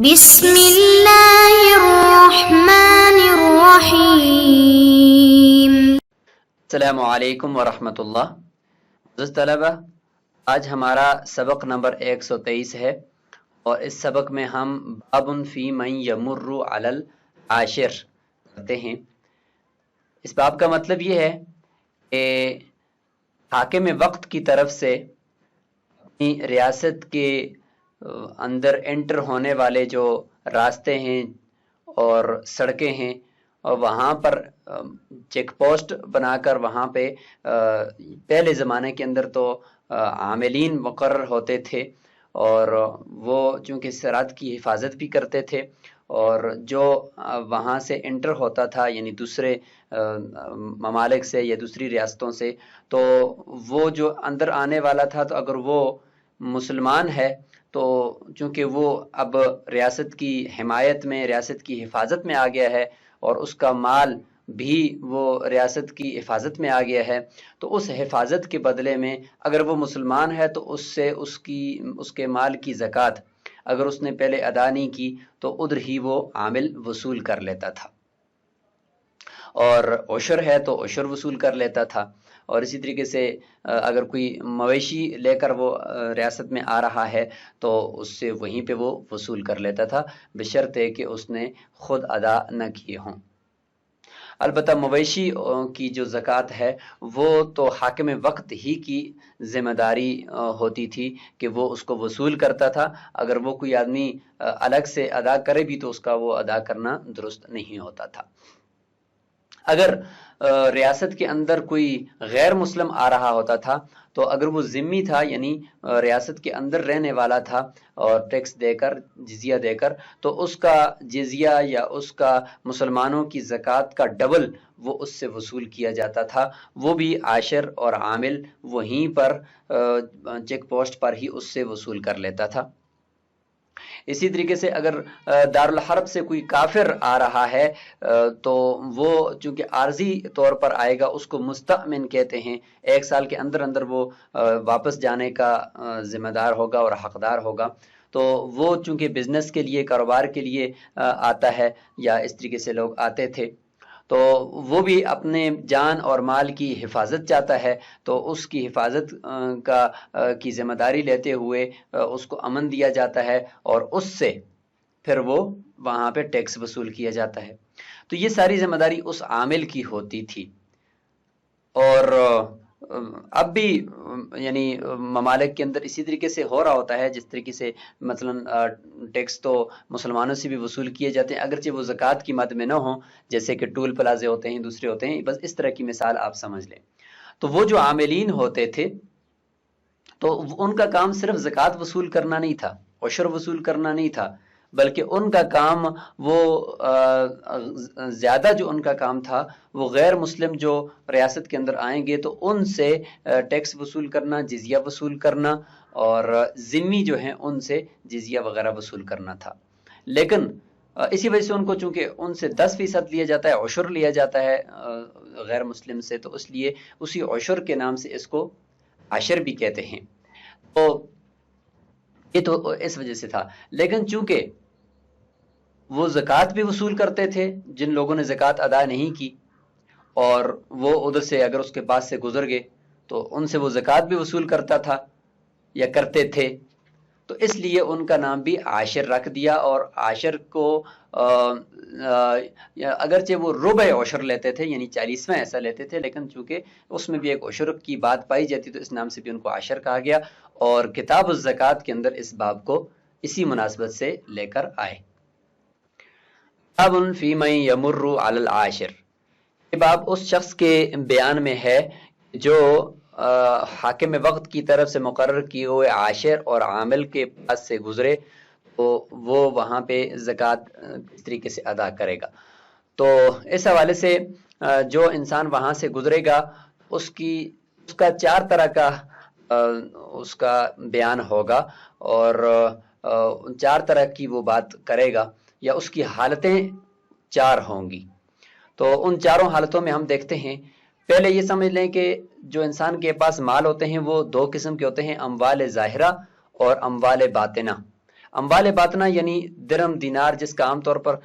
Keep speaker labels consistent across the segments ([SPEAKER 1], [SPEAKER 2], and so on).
[SPEAKER 1] بسم اللہ الرحمن الرحیم۔
[SPEAKER 2] السلام علیکم ورحمۃ اللہ۔ عزیز طلبہ، آج ہمارا سبق نمبر 123 ہے اور اس سبق میں ہم باب فی من یمر علی العاشر کرتے ہیں۔ اس باب کا مطلب یہ ہے کہ حاکم وقت کی طرف سے اپنی ریاست کے اندر انٹر ہونے والے جو راستے ہیں اور سڑکیں ہیں، اور وہاں پر چیک پوسٹ بنا کر وہاں پہ پہلے زمانے کے اندر تو عاملین مقرر ہوتے تھے اور وہ چونکہ سرحد کی حفاظت بھی کرتے تھے، اور جو وہاں سے انٹر ہوتا تھا یعنی دوسرے ممالک سے یا دوسری ریاستوں سے، تو وہ جو اندر آنے والا تھا تو اگر وہ مسلمان ہے تو چونکہ وہ اب ریاست کی حمایت میں، ریاست کی حفاظت میں آ گیا ہے اور اس کا مال بھی وہ ریاست کی حفاظت میں آ گیا ہے، تو اس حفاظت کے بدلے میں اگر وہ مسلمان ہے تو اس سے اس کے مال کی زکوٰۃ اگر اس نے پہلے ادا نہیں کی تو ادھر ہی وہ عامل وصول کر لیتا تھا، اور عشر ہے تو عشر وصول کر لیتا تھا۔ اور اسی طریقے سے اگر کوئی مویشی لے کر وہ ریاست میں آ رہا ہے تو اس سے وہیں پہ وہ وصول کر لیتا تھا، بشرطے کہ اس نے خود ادا نہ کیے ہوں۔ البتہ مویشی کی جو زکوٰۃ ہے وہ تو حاکم وقت ہی کی ذمہ داری ہوتی تھی کہ وہ اس کو وصول کرتا تھا، اگر وہ کوئی آدمی الگ سے ادا کرے بھی تو اس کا وہ ادا کرنا درست نہیں ہوتا تھا۔ اگر ریاست کے اندر کوئی غیر مسلم آ رہا ہوتا تھا تو اگر وہ ذمی تھا یعنی ریاست کے اندر رہنے والا تھا اور ٹیکس دے کر، جزیہ دے کر، تو اس کا جزیہ یا اس کا مسلمانوں کی زکوٰۃ کا ڈبل وہ اس سے وصول کیا جاتا تھا، وہ بھی عاشر اور عامل وہیں پر چیک پوسٹ پر ہی اس سے وصول کر لیتا تھا۔ اسی طریقے سے اگر دارالحرب سے کوئی کافر آ رہا ہے تو وہ چونکہ عارضی طور پر آئے گا، اس کو مستأمن کہتے ہیں، 1 سال کے اندر اندر وہ واپس جانے کا ذمہ دار ہوگا اور حقدار ہوگا، تو وہ چونکہ بزنس کے لیے، کاروبار کے لیے آتا ہے یا اس طریقے سے لوگ آتے تھے، تو وہ بھی اپنے جان اور مال کی حفاظت چاہتا ہے، تو اس کی حفاظت کی ذمہ داری لیتے ہوئے اس کو امن دیا جاتا ہے اور اس سے پھر وہ وہاں پہ ٹیکس وصول کیا جاتا ہے۔ تو یہ ساری ذمہ داری اس عامل کی ہوتی تھی، اور اب بھی یعنی ممالک کے اندر اسی طریقے سے ہو رہا ہوتا ہے، جس طریقے سے مثلا ٹیکس تو مسلمانوں سے بھی وصول کیے جاتے ہیں اگرچہ وہ زکوٰۃ کی مد میں نہ ہوں، جیسے کہ ٹول پلازے ہوتے ہیں، دوسرے ہوتے ہیں، بس اس طرح کی مثال آپ سمجھ لیں۔ تو وہ جو عاملین ہوتے تھے تو ان کا کام صرف زکوٰۃ وصول کرنا نہیں تھا، عشر وصول کرنا نہیں تھا، بلکہ ان کا کام وہ زیادہ جو ان کا کام تھا وہ غیر مسلم جو ریاست کے اندر آئیں گے تو ان سے ٹیکس وصول کرنا، جزیہ وصول کرنا، اور ذمی جو ہیں ان سے جزیہ وغیرہ وصول کرنا تھا۔ لیکن اسی وجہ سے ان کو چونکہ ان سے 10% لیا جاتا ہے، عشر لیا جاتا ہے غیر مسلم سے، تو اس لیے اسی عشر کے نام سے اس کو عشر بھی کہتے ہیں۔ تو یہ تو اس وجہ سے تھا، لیکن چونکہ وہ زکوٰۃ بھی وصول کرتے تھے جن لوگوں نے زکوٰۃ ادا نہیں کی، اور وہ ادھر سے اگر اس کے پاس سے گزر گئے تو ان سے وہ زکوٰۃ بھی وصول کرتا تھا یا کرتے تھے، تو اس لیے ان کا نام بھی عاشر رکھ دیا۔ اور عاشر کو اگرچہ وہ ربع عشر لیتے تھے یعنی 40واں ایسا لیتے تھے، لیکن چونکہ اس میں بھی ایک عشر کی بات پائی جاتی تو اس نام سے بھی ان کو عاشر کہا گیا، اور کتاب الزکوٰۃ کے اندر اس باب کو اسی مناسبت سے لے کر آئے۔ باب فی من یمر علی العاشر، یہ باب اس شخص کے بیان میں ہے جو حاکم وقت کی طرف سے مقرر کیے ہوئے عاشر اور عامل کے پاس سے گزرے تو وہ وہاں پہ زکوٰۃ کس طریقے سے ادا کرے گا۔ تو اس حوالے سے جو انسان وہاں سے گزرے گا اس کا 4 طرح کا اس کا بیان ہوگا، اور 4 طرح کی وہ بات کرے گا، یا اس کی حالتیں 4 ہوں گی۔ تو ان 4 حالتوں میں ہم دیکھتے ہیں، پہلے یہ سمجھ لیں کہ جو انسان کے پاس مال ہوتے ہیں وہ 2 قسم کے ہوتے ہیں، اموال ظاہرہ اور اموال باطنہ۔ اموال باطنہ یعنی درہم دینار، جس کا عام طور پر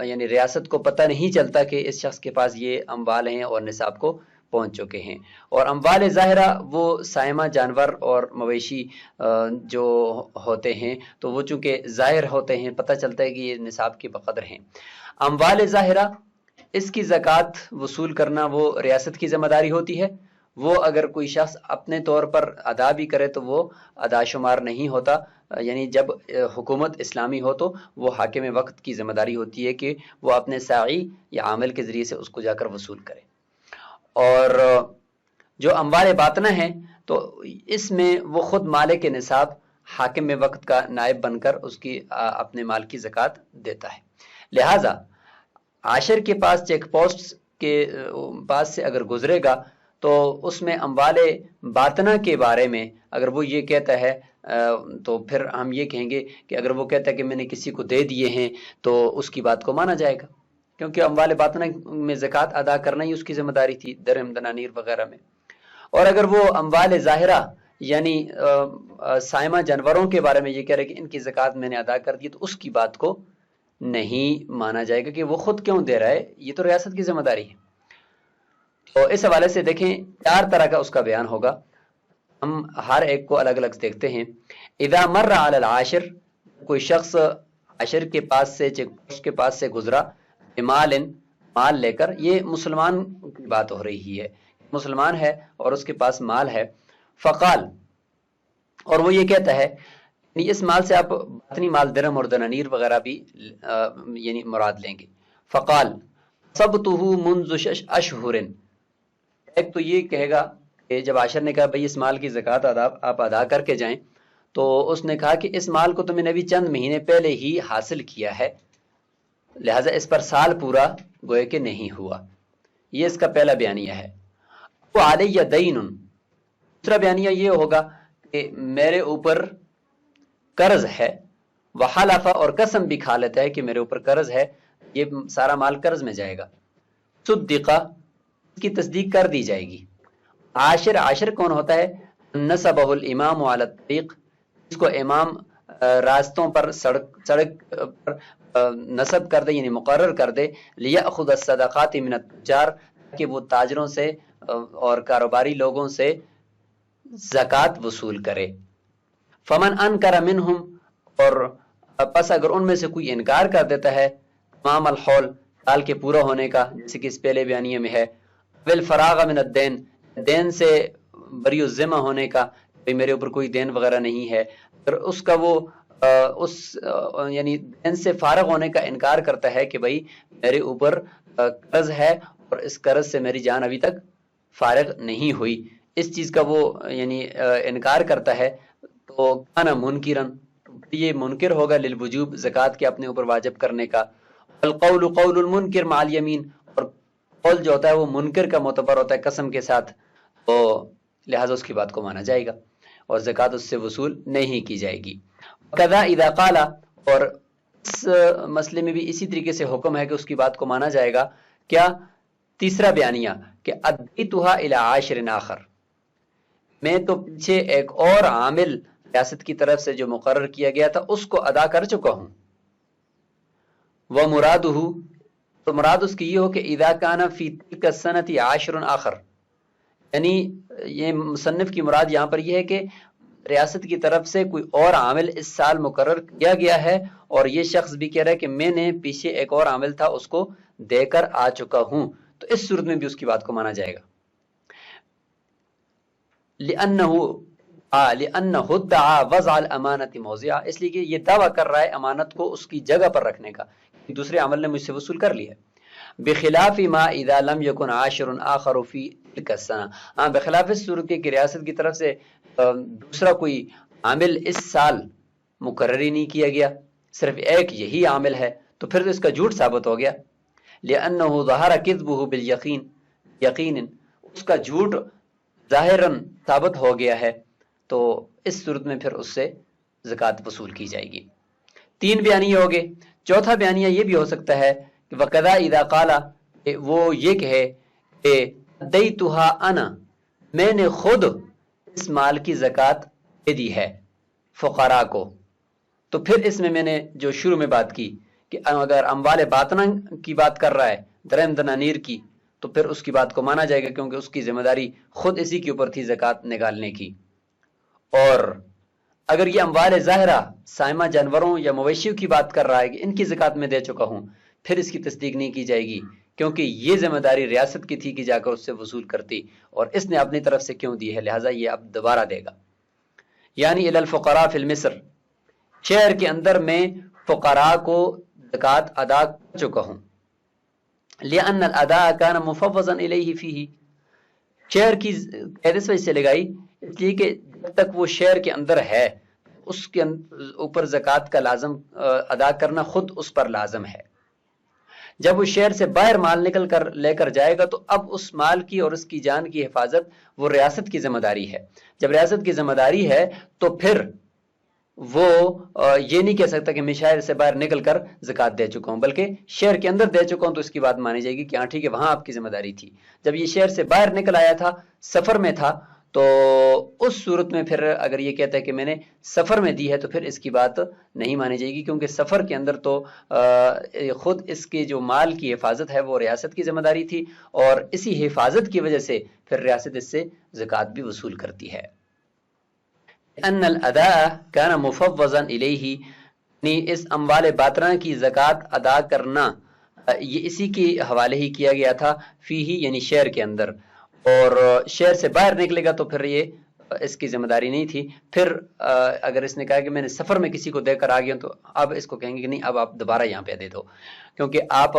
[SPEAKER 2] یعنی ریاست کو پتہ نہیں چلتا کہ اس شخص کے پاس یہ اموال ہیں اور نصاب کو پہنچ چکے ہیں۔ اور اموال ظاہرہ وہ سائمہ جانور اور مویشی جو ہوتے ہیں تو وہ چونکہ ظاہر ہوتے ہیں، پتہ چلتا ہے کہ یہ نصاب کی بقدر ہیں۔ اموال ظاہرہ اس کی زکوٰۃ وصول کرنا وہ ریاست کی ذمہ داری ہوتی ہے۔ وہ اگر کوئی شخص اپنے طور پر ادا بھی کرے تو وہ ادا شمار نہیں ہوتا، یعنی جب حکومت اسلامی ہو تو وہ حاکم وقت کی ذمہ داری ہوتی ہے کہ وہ اپنے ساعی یا عامل کے ذریعے سے اس کو جا کر وصول کرے۔ اور جو اموال باطنہ ہیں تو اس میں وہ خود مالک نصاب حاکم وقت کا نائب بن کر اس کی اپنے مال کی زکوٰۃ دیتا ہے۔ لہٰذا عاشر کے پاس چیک پوسٹ کے پاس سے اگر گزرے گا تو اس میں اموال باطنہ کے بارے میں اگر وہ یہ کہتا ہے تو پھر ہم یہ کہیں گے کہ اگر وہ کہتا ہے کہ میں نے کسی کو دے دیے ہیں تو اس کی بات کو مانا جائے گا، کیونکہ اموال باطنہ میں زکوٰۃ ادا کرنا ہی اس کی ذمہ داری تھی درہم دنانیر وغیرہ میں۔ اور اگر وہ اموال ظاہرہ یعنی سائمہ جانوروں کے بارے میں یہ کہہ رہے کہ ان کی زکوٰۃ میں نے ادا کر دی تو اس کی بات کو نہیں مانا جائے گا کہ وہ خود کیوں دے رہا ہے، یہ تو ریاست کی ذمہ داری ہے۔ تو اس حوالے سے دیکھیں 4 طرح کا اس کا بیان ہوگا، ہم ہر ایک کو الگ الگ دیکھتے ہیں۔ اذا مر علی العاشر، کوئی شخص عاشر کے پاس سے چیک پوسٹ کے پاس سے گزرا، مال لے کر، یہ مسلمان کی بات ہو رہی ہے، مسلمان ہے اور اس کے پاس مال ہے، فقال، اور وہ یہ کہتا ہے یعنی اس مال سے آپ باطنی مال درہم اور دنانیر وغیرہ بھی یعنی مراد لیں گے۔ فقال صبتہ منذ اشہر، ایک تو یہ کہے گا کہ جب عاشر نے کہا بھئی اس مال کی زکوٰۃ آپ ادا کر کے جائیں، تو اس نے کہا کہ اس مال کو تو میں نے ابھی چند مہینے پہلے ہی حاصل کیا ہے، لہٰذا اس پر سال پورا گوئے کہ نہیں ہوا۔ یہ اس کا پہلا بیانیہ ہے۔ وعلیہ دین، دوسرا بیانیہ یہ ہوگا کہ میرے اوپر قرض ہے، وحلف، اور قسم بھی کھا لیتا ہے کہ میرے اوپر قرض ہے، یہ سارا مال قرض میں جائے گا۔ صدقہ، اس کی تصدیق کر دی جائے گی۔ عاشر کون ہوتا ہے؟ نصبہ الامام علی الطریق، اس کو امام راستوں پر سڑک پر نصب کر دے یعنی مقرر کر دے، لیأخذ الصدقات من التجار، کہ وہ تاجروں سے اور کاروباری لوگوں سے زکوٰۃ وصول کرے۔ فمن انکر منہم، اور پس اگر ان میں سے کوئی انکار کر دیتا ہے تمام الحول، سال کے پورا ہونے کا، جیسے کہ اس پہلے بیانیے میں ہے، والفراغ من الدین، دین سے بری الذمہ ہونے کا، کہ میرے اوپر کوئی دین وغیرہ نہیں ہے، پھر اس کا وہ یعنی دین سے فارغ ہونے کا انکار کرتا ہے کہ بھائی میرے اوپر قرض ہے اور اس قرض سے میری جان ابھی تک فارغ نہیں ہوئی، اس چیز کا وہ یعنی انکار کرتا ہے، تو کانا منکرن، یہ منکر ہوگا للوجوب، زکوٰۃ کے اپنے اوپر واجب کرنے کا۔ القول قول المنکر مع الیمین، اور قول جو ہوتا ہے وہ منکر کا معتبر ہوتا ہے قسم کے ساتھ، تو لہٰذا اس کی بات کو مانا جائے گا اور زکوٰۃ اس سے وصول نہیں کی جائے گی۔ کذا اذا قال، اور اس مسئلے میں بھی اسی طریقے سے حکم ہے کہ اس کی بات کو مانا جائے گا۔ کیا؟ تیسرا بیانیہ کہ ادیتھا الی عاشر آخر، میں تو پیچھے ایک اور عامل ریاست کی طرف سے جو مقرر کیا گیا تھا اس کو ادا کر چکا ہوں۔ ومرادہ، تو مراد اس کی یہ ہو کہ اذا کان فی تلک السنۃ عاشر آخر، یعنی یہ مصنف کی مراد یہاں پر یہ ہے کہ ریاست کی طرف سے کوئی اور عامل اس سال مقرر کیا گیا ہے اور یہ شخص بھی کہہ رہا ہے کہ میں نے پیچھے ایک اور عامل تھا اس کو دے کر آ چکا ہوں، تو اس صورت میں بھی اس کی بات کو مانا جائے گا۔ لأنہ ادعا وضع الامانۃ موضعہ، اس لیے کہ یہ دعویٰ کر رہا ہے امانت کو اس کی جگہ پر رکھنے کا، دوسرے عمل نے مجھ سے وصول کر لیا ہے۔ بخلاف ما اذا لم يكن عاشر آخر فی تلک السنہ، ہاں بخلاف اس صورت کے کہ ریاست کی طرف سے دوسرا کوئی عامل اس سال مقرر ہی نہیں کیا گیا، صرف ایک یہی عامل ہے، تو پھر تو اس کا جھوٹ ثابت ہو گیا۔ لأنہ ظہر کذبہ بالیقین، یقینا اس کا جھوٹ ظاہراً ثابت ہو گیا ہے، تو اس صورت میں پھر اس سے زکوٰۃ وصول کی جائے گی۔ 3 بیانیے ہو گئے۔ چوتھا بیانیہ یہ بھی ہو سکتا ہے کہ وقذا اذا قال، وہ یہ کہے کہ ادیتھا انا، میں نے خود اس مال کی زکوٰۃ دے دی ہے فقراء کو، تو پھر اس میں نے جو شروع میں بات کی کہ اگر اموال باطنہ کی بات کر رہا ہے درہم دنانیر کی تو پھر اس کی بات کو مانا جائے گا کیونکہ اس کی ذمہ داری خود اسی کے اوپر تھی زکوٰۃ نکالنے کی. اور اگر یہ اموال ظاہرہ سائمہ جانوروں یا مویشیوں کی بات کر رہا ہے کہ ان کی زکوٰۃ میں دے چکا ہوں، پھر اس کی تصدیق نہیں کی جائے گی کیونکہ یہ ذمہ داری ریاست کی تھی کہ جا کر اس سے وصول کرتی اور اس نے اپنی طرف سے کیوں دی ہے، لہٰذا یہ اب دوبارہ دے گا. یعنی الی الفقراء فی المصر، شہر کے اندر میں فقراء کو زکوٰۃ ادا کر چکا ہوں. لأن الاداء كان مفوضا الیہ فیہ، شہر کی قید اس وجہ سے لگائی اس لیے کہ جب تک وہ شہر کے اندر ہے اس کے اوپر زکوٰۃ کا لازم ادا کرنا خود اس پر لازم ہے. جب وہ شہر سے باہر مال نکل کر لے کر جائے گا تو اب اس مال کی اور اس کی جان کی حفاظت وہ ریاست کی ذمہ داری ہے. جب ریاست کی ذمہ داری ہے تو پھر وہ یہ نہیں کہہ سکتا کہ میں شہر سے باہر نکل کر زکوٰۃ دے چکا ہوں، بلکہ شہر کے اندر دے چکا ہوں تو اس کی بات مانی جائے گی کہ ہاں ٹھیک ہے وہاں آپ کی ذمہ داری تھی. جب یہ شہر سے باہر نکل آیا تھا، سفر میں تھا، تو اس صورت میں پھر اگر یہ کہتا ہے کہ میں نے سفر میں دی ہے تو پھر اس کی بات نہیں مانی جائے گی کیونکہ سفر کے اندر تو خود اس کے جو مال کی حفاظت ہے وہ ریاست کی ذمہ داری تھی اور اسی حفاظت کی وجہ سے پھر ریاست اس سے زکوٰۃ بھی وصول کرتی ہے. ان الاداء كان مفوضا الیہ، یعنی اس اموال باطنہ کی زکوٰۃ ادا کرنا یہ اسی کے حوالے ہی کیا گیا تھا، فیہ یعنی شہر کے اندر، اور شہر سے باہر نکلے گا تو پھر یہ اس کی ذمہ داری نہیں تھی. پھر اگر اس نے کہا کہ میں نے سفر میں کسی کو دے کر آ گیا تو اب اس کو کہیں گے کہ نہیں اب آپ دوبارہ یہاں پہ دے دو کیونکہ آپ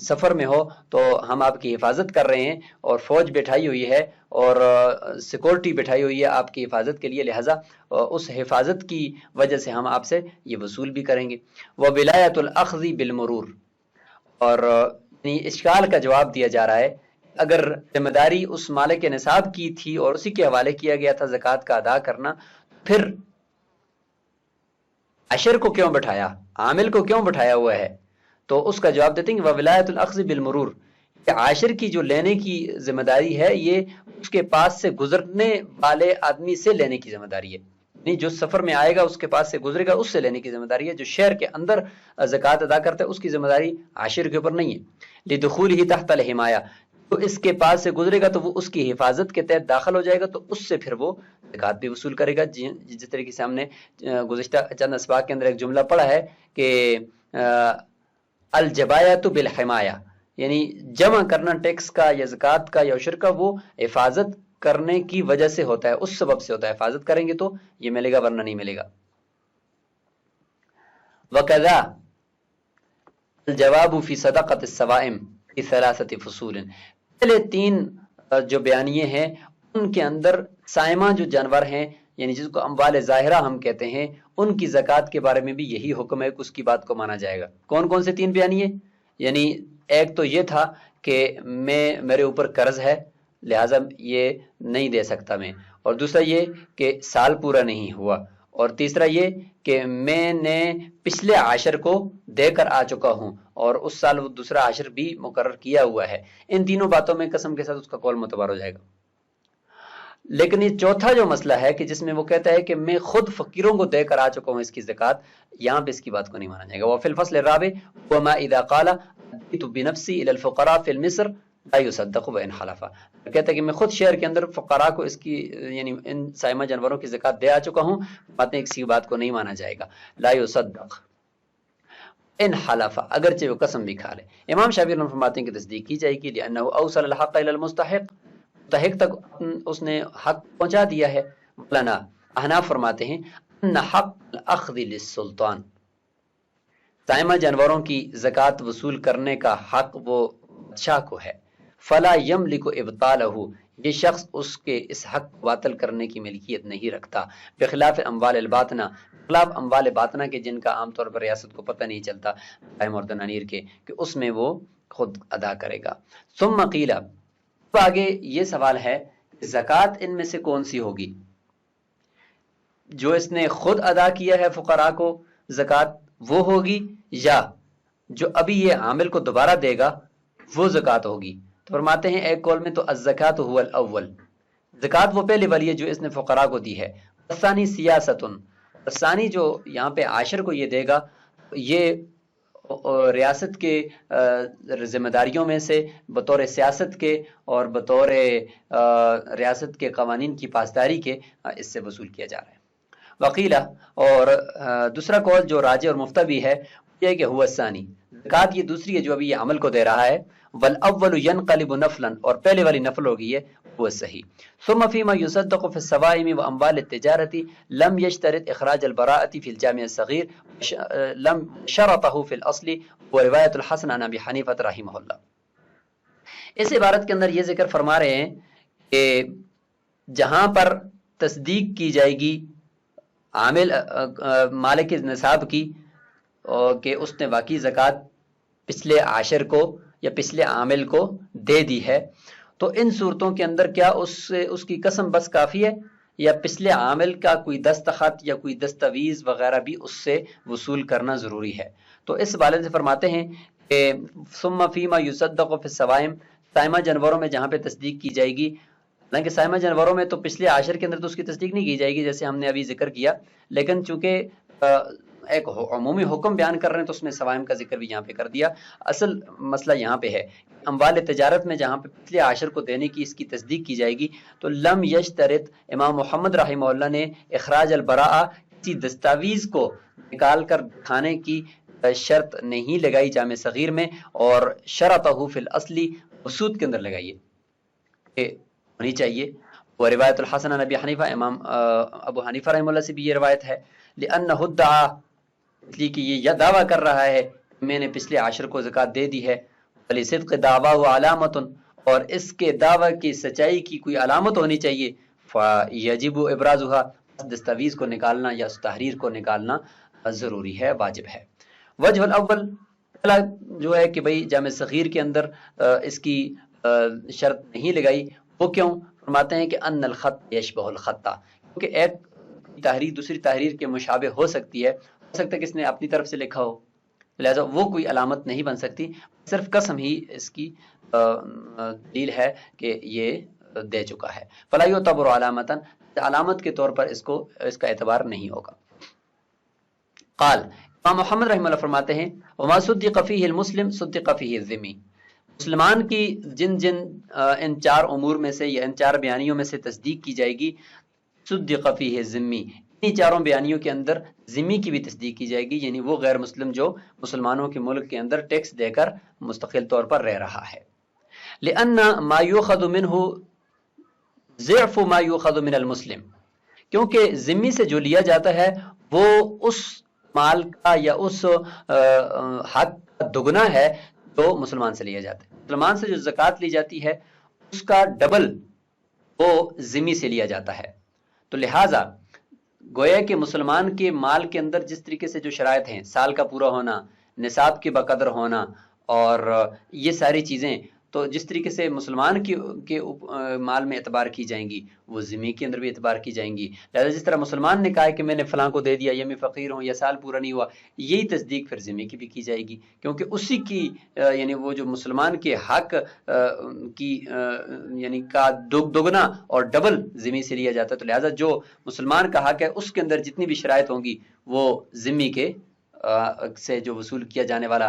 [SPEAKER 2] سفر میں ہو تو ہم آپ کی حفاظت کر رہے ہیں اور فوج بٹھائی ہوئی ہے اور سیکورٹی بٹھائی ہوئی ہے آپ کی حفاظت کے لیے، لہٰذا اس حفاظت کی وجہ سے ہم آپ سے یہ وصول بھی کریں گے. وولایۃ الاخذ بالمرور، اور اشکال کا جواب دیا جا رہا ہے اگر ذمہ داری اس مالک نصاب کی تھی اور اسی کے حوالے کیا گیا تھا زکوٰۃ کا ادا کرنا، پھر عشر کو کیوں بٹھایا، عامل کو کیوں بٹھایا ہوا ہے؟ تو اس کا جواب دیتے ہیں کہ وولایۃ الاخذ بالمرور، عاشر کی جو لینے کی ذمہ داری ہے یہ اس کے پاس سے گزرنے والے آدمی سے لینے کی ذمہ داری ہے، نہیں جو سفر میں آئے گا اس کے پاس سے گزرے گا اس سے لینے کی ذمہ داری ہے. جو شہر کے اندر زکوٰۃ ادا کرتا ہے اس کی ذمہ داری عاشر کے اوپر نہیں ہے. لدخولہ تحت الحمایہ، تو اس کے پاس سے گزرے گا تو وہ اس کی حفاظت کے تحت داخل ہو جائے گا تو اس سے پھر وہ زکوٰۃ بھی وصول کرے گا. جس طریقے سے ہم نے گزشتہ چند اسباق کے اندر ایک جملہ پڑھا ہے کہ الجبایۃ بالحمایہ، یعنی جمع کرنا ٹیکس کا یا زکوٰۃ کا یا عشر کا وہ حفاظت کرنے کی وجہ سے ہوتا ہے، اس سبب سے ہوتا ہے. حفاظت کریں گے تو یہ ملے گا ورنہ نہیں ملے گا. وکذا الجواب فی صدقۃ الصوائم فی ثلاثۃ فصول، پہلے تین جو بیانیے ہیں ان کے اندر سائمہ جو جانور ہیں یعنی جس کو اموال ظاہرہ ہم کہتے ہیں ان کی زکوٰۃ کے بارے میں بھی یہی حکم ہے کہ اس کی بات کو مانا جائے گا. کون کون سے تین بیانیے؟ یعنی ایک تو یہ تھا کہ میرے اوپر قرض ہے لہٰذا یہ نہیں دے سکتا میں، اور دوسرا یہ کہ سال پورا نہیں ہوا، اور تیسرا یہ کہ میں نے پچھلے عاشر کو دے کر آ چکا ہوں اور اس سال وہ دوسرا عاشر بھی مقرر کیا ہوا ہے. ان تینوں باتوں میں قسم کے ساتھ اس کا قول معتبر ہو جائے گا. لیکن یہ چوتھا جو مسئلہ ہے کہ جس میں وہ کہتا ہے کہ میں خود فقیروں کو دے کر آ چکا ہوں اس کی زکوٰۃ، یہاں پہ اس کی بات کو نہیں مانا جائے گا. وفی الفصل الرابع وما اذا قال ادیت بنفسی الی الفقراء فی المصر لا یصدق وان حلف، کہتا ہے کہ میں خود شہر کے اندر فقراء کو اس کی یعنی ان سائمہ جانوروں کی زکوٰۃ دے آ چکا ہوں، باتیں کسی بات کو نہیں مانا جائے گا. لا یصدق ان حلف، اگرچہ وہ قسم بھی کھا لے. امام شافعی رحمۃ اللہ فرماتے ہیں کہ تصدیق کی جائے گی لانہ اوصل الحق الی المستحق، مستحق تک اس نے حق پہنچا دیا ہے. مولانا احناف فرماتے ہیں ان حق الاخذ للسلطان، سائمہ جانوروں کی زکوٰۃ وصول کرنے کا حق وہ بادشاہ کو ہے. فلا یملک ابطالہ، یہ شخص اس کے اس حق کو باطل کرنے کی ملکیت نہیں رکھتا. بخلاف اموال الباطنہ، خلاف اموال باطنہ کے جن کا عام طور پر ریاست کو پتہ نہیں چلتا درہم اور دنانیر کے، کہ اس میں وہ خود ادا کرے گا. ثم قیل، اب آگے یہ سوال ہے زکوٰۃ ان میں سے کون سی ہوگی؟ جو اس نے خود ادا کیا ہے فقراء کو زکوٰۃ وہ ہوگی، یا جو ابھی یہ عامل کو دوبارہ دے گا وہ زکوٰۃ ہوگی؟ تو فرماتے ہیں ایک قول میں تو الزکوٰۃ هو الاول، زکوٰۃ وہ پہلے والی ہے جو اس نے فقراء کو دی ہے. ثانی سیاست، ثانی جو یہاں پہ عاشر کو یہ دے گا، یہ ریاست کے ذمہ داریوں میں سے بطور سیاست کے اور بطور ریاست کے قوانین کی پاسداری کے اس سے وصول کیا جا رہا ہے۔ وقیلہ، اور دوسرا قول جو راجح اور مفتبی ہے یہ کہ ہوا ثانی، زکوٰۃ یہ دوسری ہے جو ابھی یہ عمل کو دے رہا ہے، والاول ينقلب نفلا، اور پہلے والی نفل ہوگی یہ وہ صحیح۔ ثم فيما يصدق في السوائم واموال التجارة لم يشترط اخراج البراءة في الجامع الصغير لم شرطه في الاصل ورواية الحسن عن ابي حنيفة رحمه الله۔ اس عبارت کے اندر یہ ذکر فرما رہے ہیں کہ جہاں پر تصدیق کی جائے گی عامل مالک نصاب کی کہ اس نے واقعی زکوٰۃ پچھلے عاشر کو یا پچھلے عامل کو دے دی ہے، تو ان صورتوں کے اندر کیا اس کی قسم بس کافی ہے یا پچھلے عامل کا کوئی دستخط یا کوئی دستاویز وغیرہ بھی اس سے وصول کرنا ضروری ہے؟ تو اس حوالے سے فرماتے ہیں کہ ثم فیما یصدق فی السوائم، سائمہ جانوروں میں جہاں پہ تصدیق کی جائے گی، حالانکہ سائمہ جانوروں میں تو پچھلے عاشر کے اندر تو اس کی تصدیق نہیں کی جائے گی جیسے ہم نے ابھی ذکر کیا، لیکن چونکہ ایک عمومی حکم بیان کر رہے ہیں تو اس میں سوائم کا ذکر بھی یہاں پہ کر دیا۔ اصل مسئلہ یہاں پہ ہے اموال تجارت میں جہاں پہ پچھلے عاشر کو دینے کی اس کی تصدیق کی جائے گی تو لم یشترط، امام محمد رحمہ اللہ نے اخراج البراء، کسی دستاویز کو نکال کر دکھانے کی شرط نہیں لگائی جامع صغیر میں، اور شرطہ فی الاصلی وسود کے اندر لگائیے کہ ہونی چاہیے۔ وہ روایت الحسن عن ابی حنیفہ، امام ابو حنیفہ رحمہ اللہ سے بھی یہ روایت ہے، لأنہ ادعا، اس لیے کہ یہ دعویٰ کر رہا ہے میں نے پچھلے عاشر کو زکوٰۃ دے دی ہے، فلصدق دعویٰ علامت، اور اس کے دعویٰ کی سچائی کی کوئی علامت ہونی چاہیے، فیجب ابرازها، دستاویز کو نکالنا یا اس تحریر کو نکالنا ضروری ہے، واجب ہے۔ وجہ الاول، پہلا جو ہے کہ بھئی جامع صغیر کے اندر اس کی شرط نہیں لگائی، وہ کیوں؟ فرماتے ہیں کہ ان الخط یشبہ الخط، کیونکہ ایک تحریر دوسری تحریر کے مشابہ ہو سکتی ہے، ہو سکتا ہے کہ اس نے اپنی طرف سے لکھا ہو، لہذا وہ کوئی علامت نہیں بن سکتی، صرف قسم ہی اس کی دلیل ہے کہ یہ دے چکا ہے۔ فلا یعتبر علامتا، علامت کے طور پر اس کا اعتبار نہیں ہوگا۔ قال، امام محمد رحمہ اللہ فرماتے ہیں وما صدق فیہ المسلم صدق فیہ الذمی، مسلمان کی جن ان چار امور میں سے یا ان چار بیانیوں میں سے تصدیق کی جائے گی، صدق فیہ الذمی، انہی چاروں بیانیوں کے اندر ذمی کی بھی تصدیق کی جائے گی، یعنی وہ غیر مسلم جو مسلمانوں کے ملک کے اندر ٹیکس دے کر مستقل طور پر رہ رہا ہے۔ لأن ما یؤخذ منہ ضعف ما یؤخذ من المسلم، کیونکہ ذمی سے جو لیا جاتا ہے وہ اس مال کا یا اس حق کا دگنا ہے جو مسلمان سے لیا جاتا ہے۔ مسلمان سے جو زکوٰۃ لی جاتی ہے اس کا ڈبل وہ ذمی سے لیا جاتا ہے، تو لہٰذا گویا کہ مسلمان کے مال کے اندر جس طریقے سے جو شرائط ہیں، سال کا پورا ہونا، نصاب کے بقدر ہونا، اور یہ ساری چیزیں تو جس طریقے سے مسلمان کے مال میں اعتبار کی جائیں گی وہ ذمی کے اندر بھی اعتبار کی جائیں گی، لہذا جس طرح مسلمان نے کہا کہ میں نے فلاں کو دے دیا یا میں فقیر ہوں یا سال پورا نہیں ہوا، یہی تصدیق پھر ذمی کی بھی کی جائے گی، کیونکہ اسی کی یعنی وہ جو مسلمان کے حق کی یعنی کا دگنا اور ڈبل ذمی سے لیا جاتا ہے، تو لہذا جو مسلمان کا حق ہے اس کے اندر جتنی بھی شرائط ہوں گی وہ ذمی کے سے جو وصول کیا جانے والا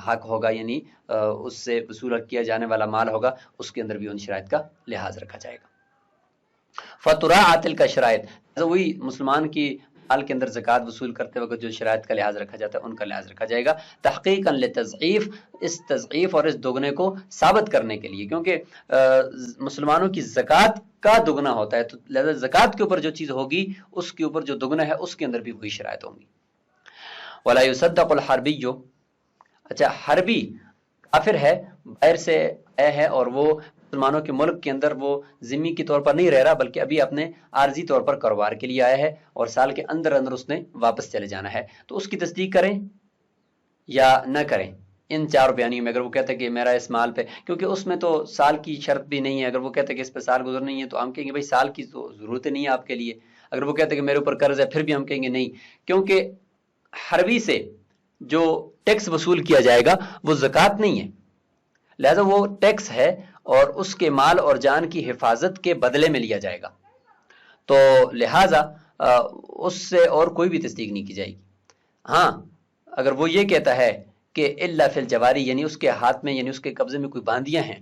[SPEAKER 2] حق ہوگا، یعنی اس سے وصول کیا جانے والا مال ہوگا، اس کے اندر بھی ان شرائط کا لحاظ رکھا جائے گا۔ فَتُرَاعَ تِلْكَ شرائط، وہی مسلمان کی مال کے اندر زکوٰۃ وصول کرتے وقت جو شرائط کا لحاظ رکھا جاتا ہے ان کا لحاظ رکھا جائے گا، تحقیقاً لتضعیف، اس تضعیف اور اس دگنے کو ثابت کرنے کے لیے، کیونکہ مسلمانوں کی زکوٰۃ کا دگنا ہوتا ہے، تو لہذا زکوٰۃ کے اوپر جو چیز ہوگی اس کے اوپر جو دگنا ہے اس کے اندر بھی وہی شرائط ہوں گی۔ ولا يصدق الحربی، اچھا حربی کافر ہے، باہر سے آیا ہے اور وہ مسلمانوں کے ملک کے اندر وہ ذمی کے طور پر نہیں رہ رہا بلکہ ابھی اپنے عارضی طور پر کاروبار کے لیے آیا ہے اور سال کے اندر اس نے واپس چلے جانا ہے، تو اس کی تصدیق کریں یا نہ کریں ان چار بیانیوں میں؟ اگر وہ کہتا ہے کہ میرا اس مال پہ، کیونکہ اس میں تو سال کی شرط بھی نہیں ہے، اگر وہ کہتا ہے کہ اس پہ سال گزر نہیں ہے تو ہم کہیں گے بھائی سال کی تو ضرورت نہیں ہے آپ کے لیے، اگر وہ کہتا ہے کہ میرے اوپر قرض ہے پھر بھی ہم کہیں گے نہیں، کیونکہ حربی سے جو ٹیکس وصول کیا جائے گا وہ زکوٰۃ نہیں ہے، لہذا وہ ٹیکس ہے اور اس کے مال اور جان کی حفاظت کے بدلے میں لیا جائے گا، تو لہذا اس سے اور کوئی بھی تصدیق نہیں کی جائے گی۔ ہاں اگر وہ یہ کہتا ہے کہ الا فی الجواری، یعنی اس کے ہاتھ میں، یعنی اس کے قبضے میں کوئی باندیاں ہیں،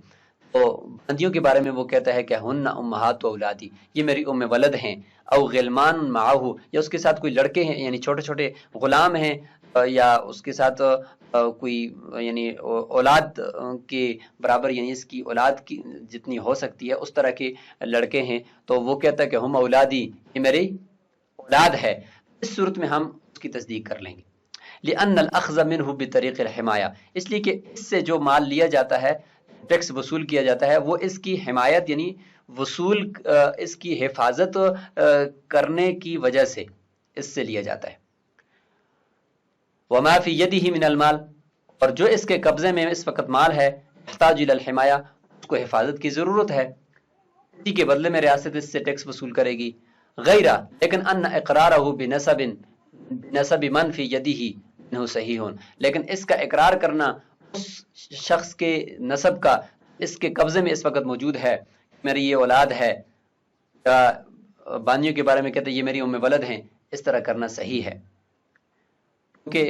[SPEAKER 2] تو باندیوں کے بارے میں وہ کہتا ہے کہ ہن امہات اولادی، یہ میری ام ولد ہیں، او غلمان معاہو، یا اس کے ساتھ کوئی لڑکے ہیں یعنی چھوٹے چھوٹے غلام ہیں، یا اس کے ساتھ کوئی یعنی اولاد کے برابر، یعنی اس کی اولاد کی جتنی ہو سکتی ہے اس طرح کے لڑکے ہیں، تو وہ کہتا ہے کہ ہم اولادی، یہ میری اولاد ہے۔ اس صورت میں ہم اس کی تصدیق کر لیں گے۔ لأن الأخذ منه بطریق الحمایہ، اس لیے کہ اس سے جو مال لیا جاتا ہے، ٹیکس وصول کیا جاتا ہے، وہ اس کی حمایت یعنی وصول، اس کی حفاظت کرنے کی وجہ سے اس سے لیا جاتا ہے۔ وما فی یدہ من المال، اور جو اس کے قبضے میں اس وقت مال ہے، یحتاج الی الحمایہ، اس کو حفاظت کی ضرورت ہے، اسی کے بدلے میں ریاست اس سے ٹیکس وصول کرے گی۔ غیرہ، لیکن ان اقرارہ بنسب من فی یدہ انہ صحیح، لیکن اس کا اقرار کرنا اس شخص کے نسب کا اس کے قبضے میں اس وقت موجود ہے، میری یہ اولاد ہے، بانیوں کے بارے میں کہتے ہیں یہ میری ام ولد ہیں، اس طرح کرنا صحیح ہے، کیونکہ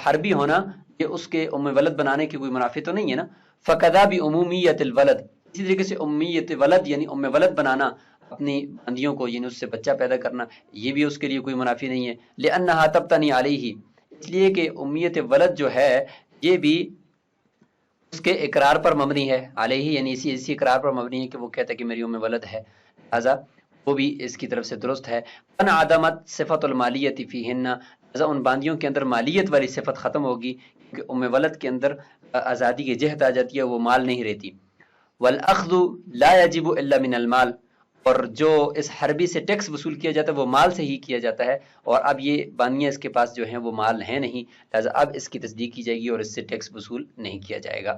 [SPEAKER 2] حربی ہونا یہ اس کے ام ولد بنانے کی کوئی منافع تو نہیں ہے نا۔ فقدا بھی عمومیت الولد، اسی طریقے سے امیت ولد یعنی ام ولد بنانا اپنی بندیوں کو، یعنی اس سے بچہ پیدا کرنا، یہ بھی اس کے لیے کوئی منافع نہیں ہے۔ لأنہا تبتنی علیہ، اس لیے کہ امیت ولد جو ہے یہ بھی اس کے اقرار پر مبنی ہے، علیہ یعنی اسی اقرار پر مبنی ہے کہ وہ کہتا ہے کہ میری ام ولد ہے، لہذا وہ بھی اس کی طرف سے درست ہے۔ انعدمت صفت المالیت فیہن، لہذا ان باندیوں کے اندر مالیت والی صفت ختم ہوگی، کیونکہ ام ولد کے اندر آزادی کی جہت آ جاتی ہے، وہ مال نہیں رہتی۔ والاخذ لا یجب الا من المال، اور جو اس حربی سے ٹیکس وصول کیا جاتا ہے وہ مال سے ہی کیا جاتا ہے، اور اب یہ بانیاں اس کے پاس جو ہیں وہ مال ہیں نہیں، لہذا اب اس کی تصدیق کی جائے گی اور اس سے ٹیکس وصول نہیں کیا جائے گا۔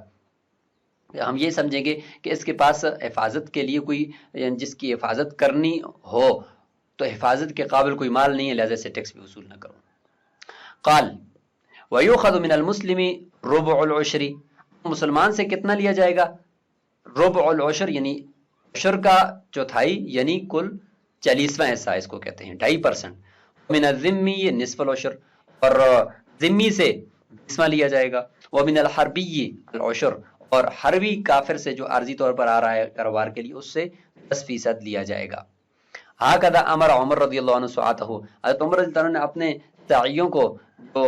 [SPEAKER 2] ہم یہ سمجھیں گے کہ اس کے پاس حفاظت کے لیے کوئی، یعنی جس کی حفاظت کرنی ہو تو حفاظت کے قابل کوئی مال نہیں ہے، لہذا سے ٹیکس بھی وصول نہ کرو۔ قال وَيُؤْخَذُ مِنَ الْمُسْلِمِ رُبُعُ الْعُشْرِ، مسلمان سے کتنا لیا جائے گا؟ ربع العشر یعنی عشر کا چوتھائی، یعنی کل 40واں حصہ اس کو کہتے ہیں، 2.5%۔ من الذمی، یہ نصف العشر، اور ذمی سے 20واں لیا جائے گا۔ ومن الحربی العشر، اور حربی کافر سے جو عارضی طور پر آ رہا ہے کاروبار کے لیے، اس سے 10% لیا جائے گا۔ ہاکذا امر عمر رضی اللہ عنہ سعاتہ، حضرت عمر رضی اللہ عنہ نے اپنے سعیوں کو جو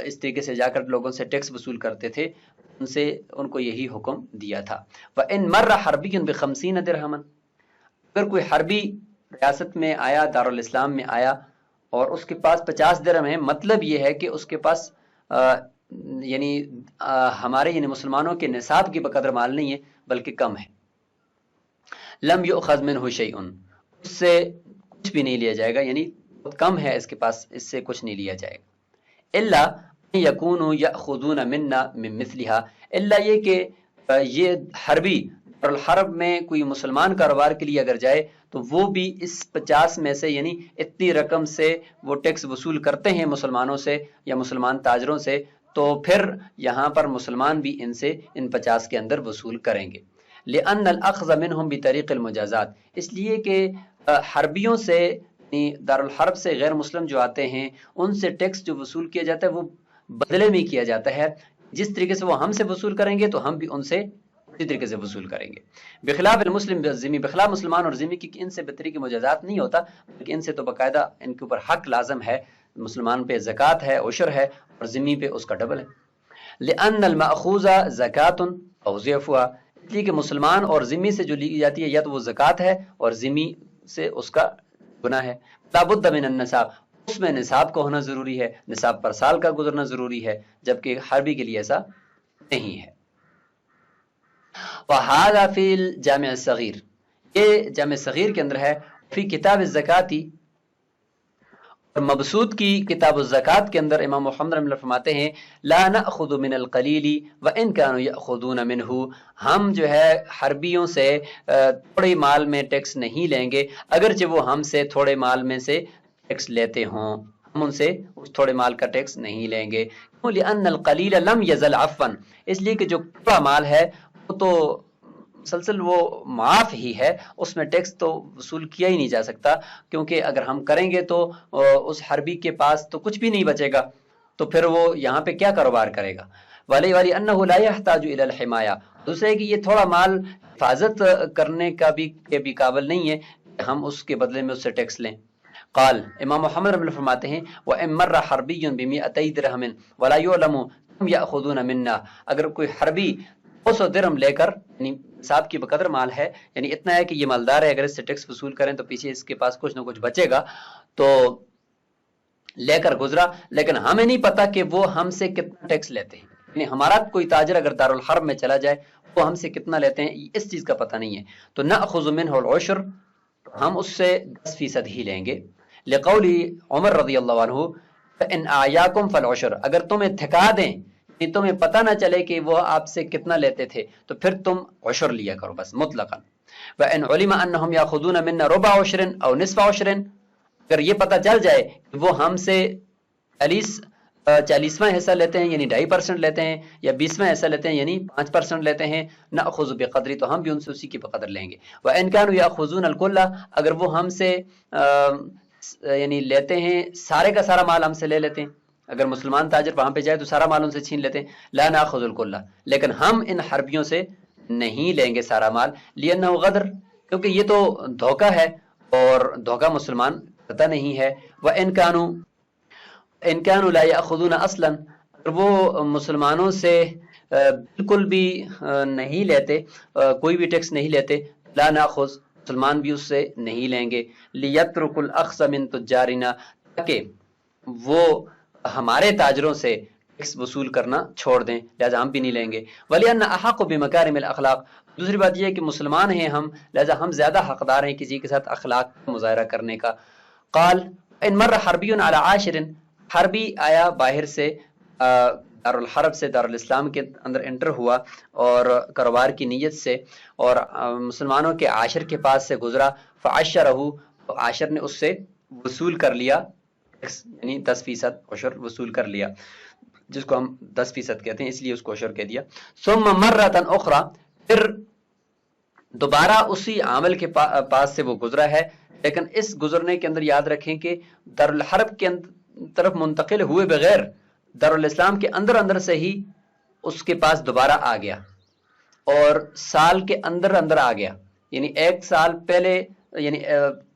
[SPEAKER 2] اس طریقے سے جا کر لوگوں سے ٹیکس وصول کرتے تھے، ان کو یہی حکم دیا تھا۔ وَإِن مَرَّ حَرْبِيٌّ بِخَمْسِينَ دِرْهَمًا، اگر کوئی حربی ریاست میں آیا، دارالاسلام میں آیا، اور اس کے پاس 50 درہم ہے، مطلب یہ ہے کہ اس کے پاس یعنی ہمارے یعنی مسلمانوں کے نصاب کی بقدر مال نہیں ہے بلکہ کم ہے۔ لم یؤخذ منہ شیء، اس سے کچھ بھی نہیں لیا جائے گا، یعنی بہت کم ہے اس کے پاس، اس سے کچھ نہیں لیا جائے گا۔ الا یکونوا یاخذون منا من مثلها، الا یہ کہ یہ حربی الحرب میں کوئی مسلمان کاروبار کے لیے اگر جائے تو وہ بھی اس 50 میں سے، یعنی اتنی رقم سے وہ ٹیکس وصول کرتے ہیں مسلمانوں سے یا مسلمان تاجروں سے، تو پھر یہاں پر مسلمان بھی ان سے ان 50 کے اندر وصول کریں گے۔ لأن الأخذ منهم بطریق المجازات، اس لیے کہ حربیوں سے، دارالحرب سے غیر مسلم جو آتے ہیں ان سے ٹیکس جو وصول کیا جاتا ہے وہ بدلے میں کیا جاتا ہے، جس طریقے سے وہ ہم سے وصول کریں گے تو ہم بھی ان سے اسی طریقے سے وصول کریں گے۔ بخلاف المسلم بالذمی، بخلاف مسلمان اور ذمی کی، ان سے بطریق مجازات نہیں ہوتا، بلکہ ان سے تو باقاعدہ ان کے اوپر حق لازم ہے، مسلمان پہ زکوٰۃ ہے، عشر ہے، اور ذمی پہ اس کا ڈبل ہے۔ لأن المأخوذ زکاۃ او ضعفها، اس لیے کہ مسلمان اور ذمی سے جو لی جاتی ہے یا تو وہ زکوٰۃ ہے اور ذمی سے اس کا گناہ ہے۔ لا بد من النصاب، اس میں نصاب کا ہونا ضروری ہے، نصاب پر سال کا گزرنا ضروری ہے، جبکہ حربی کے لیے ایسا نہیں ہے۔ وَهَذَا فِي الْجَامِعِ الصَّغِيرِ، یہ جامع صغیر کے اندر ہے۔ فی کتاب الزکاۃ، اور مبسوط کی کتاب الزکاۃ کے اندر امام محمد رحمۃ اللہ فرماتے ہیں لا نأخذ من القلیل وإن كانوا يأخذون منه، ہم جو ہے حربیوں سے تھوڑے مال میں ٹیکس نہیں لیں گے، اگرچہ وہ ہم سے تھوڑے مال میں سے ٹیکس لیتے ہوں، ہم ان سے اس تھوڑے مال کا ٹیکس نہیں لیں گے۔ لأن القلیل لم یزل عفوا، اس لیے کہ جو تھوڑا مال ہے وہ تو مسلسل وہ معاف ہی ہے، اس میں ٹیکس تو وصول کیا ہی نہیں جا سکتا، کیونکہ اگر ہم کریں گے تو اس حربی کے پاس تو کچھ بھی نہیں بچے گا، تو پھر وہ یہاں پہ کیا کاروبار کرے گا. والی انہ لا یحتاج الی الحمایہ، دوسرے کہ یہ تھوڑا مال حفاظت کرنے کا بھی قابل نہیں ہے کہ ہم اس کے بدلے میں اس سے ٹیکس لیں. قال امام محمد رحمۃ اللہ فرماتے ہیں وَإِن مَرَّ حَرْبِيٌّ بِمِئَتَيْ دِرْهَمٍ وَلَا يُعْلَمُ كَمْ يَأْخُذُونَ مِنَّا، اگر کوئی حربی 200 درہم لے کر، یعنی صاحب کی بقدر مال ہے، یعنی اتنا ہے کہ یہ مالدار ہے، اگر اس سے ٹیکس وصول کریں تو پیچھے اس کے پاس کچھ نہ کچھ بچے گا، تو لے کر گزرا، لیکن ہمیں نہیں پتا کہ وہ ہم سے کتنا ٹیکس لیتے ہیں. یعنی ہمارا کوئی تاجر اگر دارالحرب میں چلا جائے وہ ہم سے کتنا لیتے ہیں اس چیز کا پتہ نہیں ہے، تو نأخذ منه العشر، ہم اس سے 10% ہی لیں گے. لقول عمر رضی اللہ عنہ فإن أعياكم فالعشر، اگر تمہیں تھکا دیں، یعنی تمہیں پتہ نہ چلے کہ وہ آپ سے کتنا لیتے تھے، تو پھر تم عشر لیا کرو بس مطلقاً. وإن علم أنهم يأخذون منا ربع عشر أو نصف عشر، اگر یہ پتہ چل جائے کہ وہ ہم سے 40واں حصہ لیتے ہیں یعنی 2.5% لیتے ہیں، یا 20واں حصہ لیتے ہیں یعنی 5% لیتے ہیں، نأخذ بقدری، تو ہم بھی ان سے اسی کی بقدر لیں گے. وإن كانوا يأخذون الكل، اگر وہ ہم سے یعنی لیتے ہیں سارے کا سارا مال ہم سے لے لیتے ہیں، اگر مسلمان تاجر وہاں پہ جائے تو سارا مال ان سے چھین لیتے ہیں، لا ناخذ الکل، لیکن ہم ان حربیوں سے نہیں لیں گے سارا مال، لأنه غدر، کیونکہ یہ تو دھوکہ ہے اور دھوکہ مسلمان کرتا نہیں ہے. وإن كانوا لا يأخذون اصلا، اگر وہ مسلمانوں سے بالکل بھی نہیں لیتے، کوئی بھی ٹیکس نہیں لیتے، لا ناخذ، مسلمان بھی اس سے نہیں لیں گے. لیترک الاخذ من تجارنا، تاکہ وہ ہمارے تاجروں سے ٹیکس وصول کرنا چھوڑ دیں، لہذا ہم بھی نہیں لیں گے. ولأن احق بمکارم الاخلاق، دوسری بات یہ ہے کہ مسلمان ہیں ہم، لہذا ہم زیادہ حقدار ہیں کسی کے ساتھ اخلاق کا مظاہرہ کرنے کا. قال ان مر حربی علی عاشر، حربی آیا باہر سے دارالحرب سے دارالاسلام کے اندر انٹر ہوا اور کاروبار کی نیت سے، اور مسلمانوں کے عاشر کے پاس سے گزرا، فعشرہ، تو عاشر نے اس سے وصول کر لیا، یعنی 10% عشر وصول کر لیا، جس کو ہم 10% کہتے ہیں، اس لیے اس کو عشر کہہ دیا. ثم مرۃ اخرى، پھر دوبارہ اسی عامل کے پاس سے وہ گزرا ہے، لیکن اس گزرنے کے اندر یاد رکھیں کہ دارالحرب کے طرف منتقل ہوئے بغیر دارالاسلام کے اندر سے ہی اس کے پاس دوبارہ آ گیا، اور سال کے اندر آ گیا، یعنی 1 سال پہلے، یعنی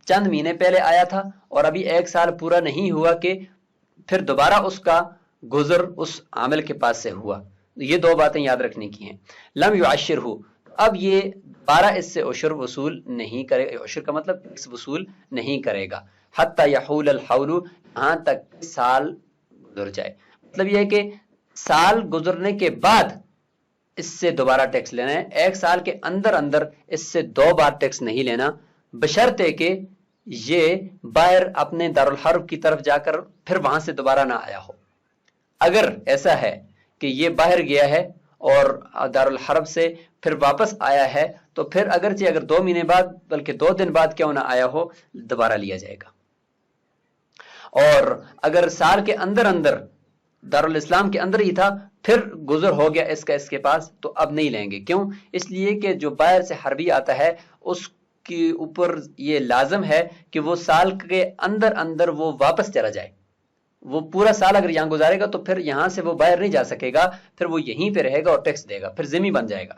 [SPEAKER 2] چند مہینے پہلے آیا تھا، اور ابھی 1 سال پورا نہیں ہوا کہ پھر دوبارہ اس کا گزر اس عامل کے پاس سے ہوا. یہ 2 باتیں یاد رکھنے کی ہیں. لم یعشرہ، اب یہ دوبارہ اس سے عشر وصول نہیں کرے، عشر کا مطلب ٹیکس وصول نہیں کرے گا، حتی یحول الحول، یہاں تک سال گزر جائے. مطلب یہ ہے کہ سال گزرنے کے بعد اس سے دوبارہ ٹیکس لینا ہے، 1 سال کے اندر اس سے 2 بار ٹیکس نہیں لینا، بشرطے کہ یہ باہر اپنے دارالحرب کی طرف جا کر پھر وہاں سے دوبارہ نہ آیا ہو. اگر ایسا ہے کہ یہ باہر گیا ہے اور دارالحرب سے پھر واپس آیا ہے، تو پھر اگرچہ اگر 2 مہینے بعد بلکہ 2 دن بعد کیوں نہ آیا ہو، دوبارہ لیا جائے گا. اور اگر سال کے اندر دارالاسلام کے اندر ہی تھا، پھر گزر ہو گیا اس کا اس کے پاس، تو اب نہیں لیں گے. کیوں؟ اس لیے کہ جو باہر سے حربی آتا ہے اس کے اوپر یہ لازم ہے کہ وہ سال کے اندر وہ واپس چلا جائے. وہ پورا سال اگر یہاں گزارے گا تو پھر یہاں سے وہ باہر نہیں جا سکے گا، پھر وہ یہیں پہ رہے گا اور ٹیکس دے گا، پھر ذمہ بن جائے گا.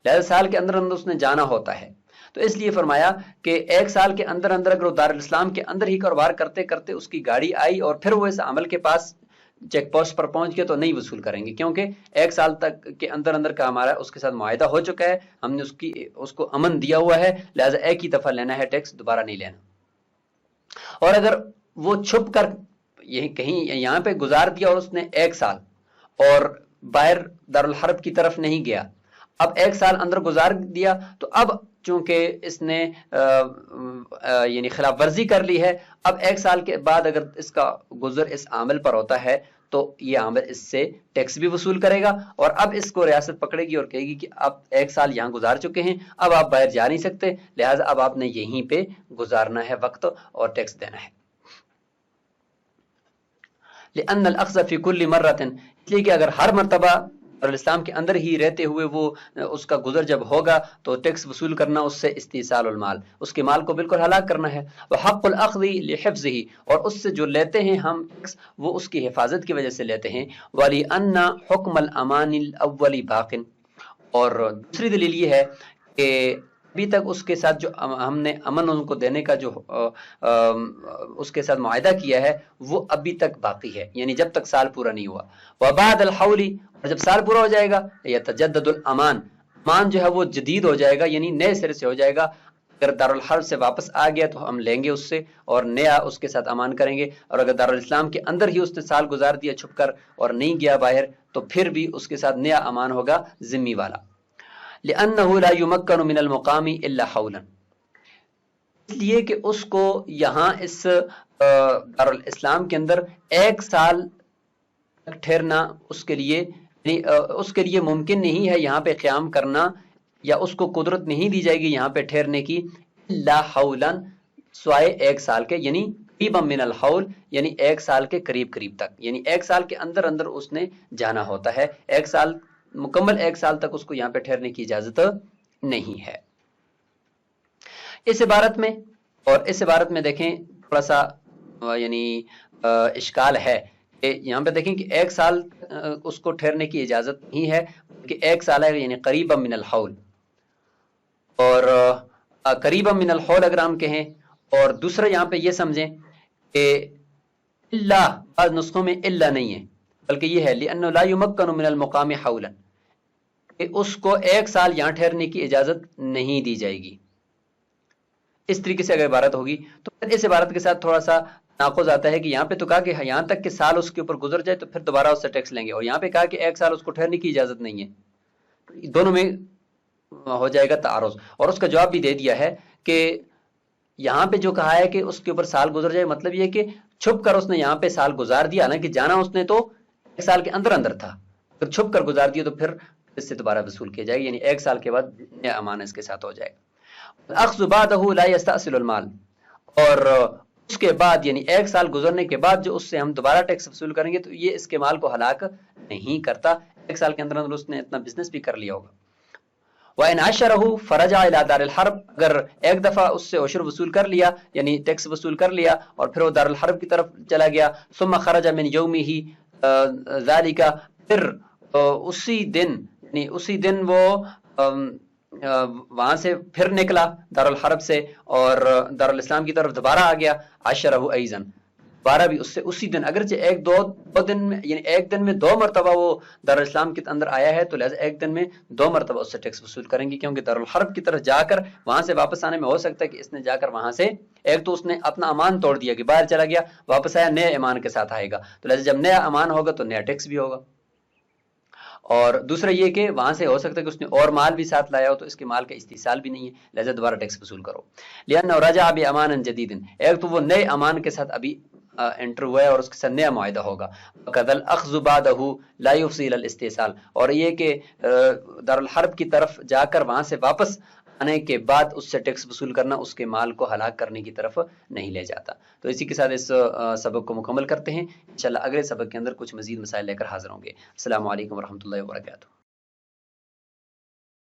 [SPEAKER 2] لہذا سال کے اندر اس نے جانا ہوتا ہے. تو اس لیے فرمایا کہ 1 سال کے اندر اگر وہ دارالاسلام کے اندر ہی کاروبار کرتے کرتے اس کی گاڑی آئی اور پھر وہ اس عمل کے پاس چیک پوسٹ پر پہنچ گئے، تو نہیں وصول کریں گے، کیونکہ 1 سال تک کے اندر کا ہمارا اس کے ساتھ معاہدہ ہو چکا ہے، ہم نے اس کو امن دیا ہوا ہے، لہذا ایک ہی دفعہ لینا ہے ٹیکس، دوبارہ نہیں لینا. اور اگر وہ چھپ کر کہیں یہاں پہ گزار دیا اور اس نے 1 سال اور باہر دارالحرب کی طرف نہیں گیا، اب 1 سال اندر گزار دیا، تو اب چونکہ اس نے یعنی خلاف ورزی کر لی ہے، اب 1 سال کے بعد اگر اس کا گزر اس عامل پر ہوتا ہے تو یہ عامل اس سے ٹیکس بھی وصول کرے گا، اور اب اس کو ریاست پکڑے گی اور کہے گی کہ اب 1 سال یہاں گزار چکے ہیں، اب آپ باہر جا نہیں سکتے، لہٰذا اب آپ نے یہیں پہ گزارنا ہے وقت اور ٹیکس دینا ہے. لأن الأخذ في كل مرة، اس لیے کہ اگر ہر مرتبہ دارالاسلام کے اندر ہی رہتے ہوئے وہ اس کا گزر جب ہوگا تو ٹیکس وصول کرنا اس سے استیصال المال، اس کے مال کو بالکل ہلاک کرنا ہے. وحق الاخذ لحفظه، اور اس سے جو لیتے ہیں ہم ٹیکس وہ اس کی حفاظت کی وجہ سے لیتے ہیں. ولأن حکم الامان الاول باق، اور دوسری دلیل یہ ہے کہ ابھی تک اس کے ساتھ جو ہم نے امن ان کو دینے کا جو اس کے ساتھ معاہدہ کیا ہے وہ ابھی تک باقی ہے، یعنی جب تک سال پورا نہیں ہوا. وبعد الحول، اور جب سال پورا ہو جائے گا یتجدد الامان، امان جو ہے وہ جدید ہو جائے گا، یعنی نئے سرے سے ہو جائے گا. اگر دارالحرب سے واپس آ گیا تو ہم لیں گے اس سے اور نیا اس کے ساتھ امان کریں گے، اور اگر دارالاسلام کے اندر ہی اس نے سال گزار دیا چھپ کر اور نہیں گیا باہر تو پھر بھی اس کے ساتھ نیا امان ہوگا ذمہ والا. لأنه لا يمكن من المقام الا حولا، اس لیے کہ اس کو یہاں اس دارالاسلام کے اندر ایک سال تک ٹھہرنا اس کے لیے ممکن نہیں ہے، یہاں پہ قیام کرنا، یا اس کو قدرت نہیں دی جائے گی یہاں پہ ٹھہرنے کی، الا حولا، سوائے ایک سال کے، یعنی قریبا من الحول، یعنی ایک سال کے قریب تک، یعنی ایک سال کے اندر اس نے جانا ہوتا ہے. ایک سال مکمل، ایک سال تک اس کو یہاں پہ ٹھہرنے کی اجازت نہیں ہے. اس عبارت میں دیکھیں تھوڑا سا یعنی اشکال ہے کہ یہاں پہ دیکھیں کہ ایک سال اس کو ٹھہرنے کی اجازت نہیں ہے، کہ ایک سال ہے یعنی قریبا من الحول، اور قریبا من الحول اگر ہم کہیں، اور دوسرا یہاں پہ یہ سمجھیں کہ الا، بعض نسخوں میں الا نہیں ہے بلکہ یہ ہے لأنه لا يمكن من المقام حولا، کہ اس کو ایک سال یہاں ٹھہرنے کی اجازت نہیں دی جائے گی. اس طریقے سے اگر عبارت ہوگی تو پھر اس عبارت کے ساتھ تھوڑا سا ناقض آتا ہے کہ یہاں پہ تو کہا کہ یہاں تک کہ سال اس کے اوپر گزر جائے تو پھر دوبارہ اس سے ٹیکس لیں گے، اور یہاں پہ کہا کہ ایک سال اس کو ٹھہرنے کی اجازت نہیں ہے. دونوں میں ہو جائے گا تعارض، اور اس کا جواب بھی دے دیا ہے کہ یہاں پہ جو کہا ہے کہ اس کے اوپر سال گزر جائے، مطلب یہ کہ چھپ کر اس نے یہاں پہ سال گزار دیا، حالانکہ جانا اس نے تو ایک سال کے اندر تھا، اگر چھپ کر گزار دیا تو پھر اس سے دوبارہ وصول کیا جائے گا، یعنی ایک سال کے بعد نیا امان اس کے ساتھ ہو جائے گا. الاخذ بعده لا يستأصل المال، اور اس کے بعد یعنی ایک سال گزرنے کے بعد جو اس سے ہم دوبارہ ٹیکس وصول کریں گے تو یہ اس کے مال کو ہلاک نہیں کرتا، ایک سال کے اندر اس نے اتنا بزنس بھی کر لیا ہوگا. وَإِنْ عَشَرَهُ فَرَجَعَ إِلَى دَارِ الْحَرْبِ، اگر ایک دفعہ اس سے عشر وصول کر لیا یعنی ٹیکس وصول کر لیا اور پھر وہ دارالحرب کی طرف چلا گیا، ثم خرج من يومه ذلك، پھر اسی دن وہ وہاں سے پھر نکلا دارالحرب سے اور دارالاسلام کی طرف دوبارہ آ گیا، عشرہ ایضاً، دوبارہ بھی اس سے اسی دن، اگرچہ دو دن میں یعنی ایک دن میں 2 مرتبہ وہ دارالاسلام کے اندر آیا ہے تو لہٰذا ایک دن میں 2 مرتبہ اس سے ٹیکس وصول کریں گے، کیونکہ دارالحرب کی طرف جا کر وہاں سے واپس آنے میں ہو سکتا ہے کہ اس نے جا کر وہاں سے ایک تو اس نے اپنا امان توڑ دیا کہ باہر چلا گیا، واپس آیا نئے امان کے ساتھ آئے گا، تو لہٰذا جب نیا امان ہوگا تو نیا ٹیکس بھی ہوگا. اور دوسرا یہ کہ وہاں سے ہو سکتا ہے کہ اس نے اور مال بھی ساتھ لایا ہو تو اس کے مال کا استحصال بھی نہیں ہے، لہذا دوبارہ ٹیکس وصول کرو. لأنه رجع بأمان جديد، ایک تو وہ نئے امان کے ساتھ ابھی انٹر ہوا ہے اور اس کے ساتھ نیا معاہدہ ہوگا. وَكَذَا الْأَخْذُ بَعْدَهُ لَا يُفْضِي إِلَى الْاِسْتِحْصَالِ، اور یہ کہ دارالحرب کی طرف جا کر وہاں سے واپس آنے کے بعد اس سے ٹیکس وصول کرنا اس کے مال کو ہلاک کرنے کی طرف نہیں لے جاتا. تو اسی کے ساتھ اس سبق کو مکمل کرتے ہیں، انشاءاللہ اگلے سبق کے اندر کچھ مزید مسائل لے کر حاضر ہوں گے. السلام علیکم ورحمۃ اللہ وبرکاتہ.